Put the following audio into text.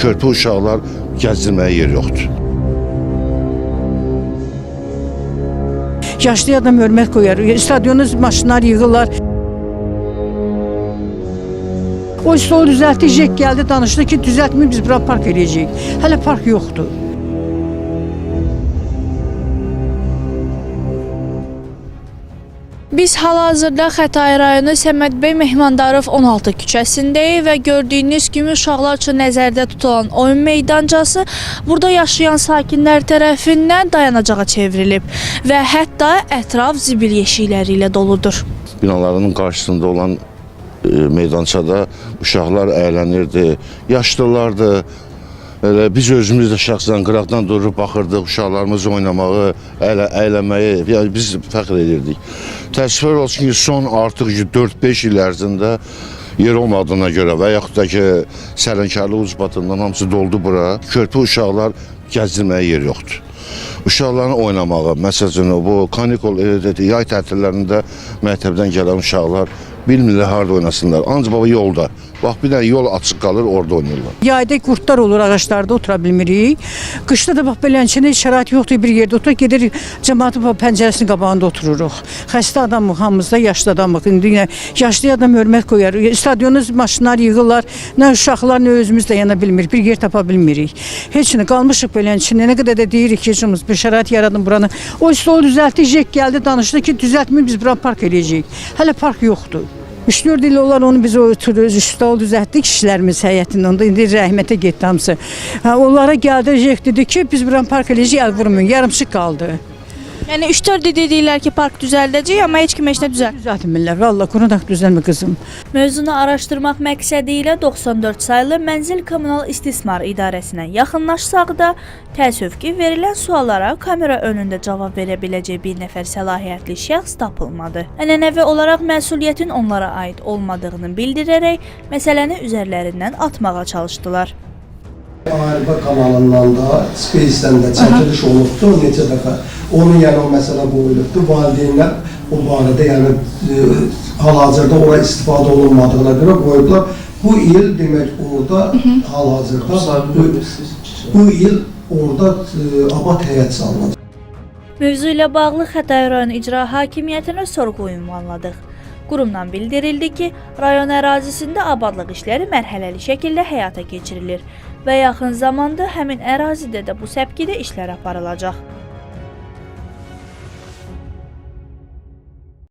körpə uşaqlar gəzdirməyə yer yoxdur. Yaşlı adam hörmət qoyar, stadiona maşınlar yığırlar. O stolu düzəltəcək, gəldi danışdı ki, düzəltməyib biz bura park edəcəyik. Hələ park yoxdur. Biz hal-hazırda Xətai rayonu Səməd bəy Mehmandarov 16 küçəsindəyik və gördüyünüz kimi uşaqlar üçün nəzərdə tutulan oyun meydancası burada yaşayan sakinlər tərəfindən dayanacağa çevrilib və hətta ətraf zibil yeşikləri ilə doludur. Binalarının qarşısında olan meydançada uşaqlar əylənirdi, yaşlılardı. Biz özümüz də şəxsən qıraqdan durub baxırdıq, uşaqlarımız oynamağı, əylənməyi, yəni biz fəxr edirdik. Təəssüflər olsun ki, son artıq 4-5 il ərzində yer olmadığına görə və yaxud da ki, sərənkarlıq ucbatından hamısı doldu bura. Körpə uşaqlar gəzdirməyə yer yoxdur. Uşaqların oynamağı, məsələn, bu kanikul yay tətillərində məktəbdən gələn uşaqlar bilmirlər harada oynasınlar. Ancaq baba yolda. Bax, bir dənə yol açıq qalır, orada oynayırlar. Yayda qurtlar olur, ağaçlarda otura bilmirik. Qışda da bax, belənçində şərait yoxdur, bir yerdə oturaq, gedirik, cəmaatın pəncərəsinin qabağında otururuq. Xəstə adamıq, hamımızda yaşlı adamıq. İndi yaşlı adam hörmət qoyar, stadiona maşınlar yığırlar, nə uşaqlar, nə özümüz də yana bilmirik, bir yer tapa bilmirik. Heç nə, qalmışıq belənçində, nə qədər də deyirik ki, bir şərait yaradın buranı. O stolu düzəltəcək, gəldi danışdı ki, düzəltməyib biz bura park edəcəyik. Hələ park yoxdur. 3-4 il olar onu biz stol düzəltdik kişilərimiz həyətində. Onda indi rəhmətə getdi hamısı. Onlara gəldəcək dedi ki, biz buranı park edəcəyik, əl vurmayın. Yarımçıq qaldı. Yəni 3-4 il dediklər ki, park düzəldəcək, amma heç kim heç nə düzəltmirlər. Vallahi qurunaq düzəlmə qızım. Mövzunu araşdırmaq məqsədi ilə 94 saylı Mənzil Kommunal İstismar İdarəsinə yaxınlaşsaq da, təəssüf ki, verilən suallara kamera önündə cavab verə biləcək bir nəfər səlahiyyətli şəxs tapılmadı. Ənənəvi olaraq məsuliyyətin onlara aid olmadığını bildirərək məsələni üzərlərindən atmağa çalışdılar. Müharibə kanalından da, Space-dən də çəkiliş olubdur neçə dəfə. Onun yəni o məsələ qoyulubdur. Valideynlər o barədə yəni hal-hazırda ora istifadə olunmadığına görə qoyublar. Bu il demək orada hal-hazırda bu il orada abad həyət salınacaq. Mövzu ilə bağlı Xətai rayon icra hakimiyyətinə sorğu ünvanladıq. Qurumdan bildirildi ki, rayon ərazisində abadlıq işləri mərhələli şəkildə həyata keçirilir və yaxın zamanda həmin ərazidə də bu səpkidə işlər aparılacaq.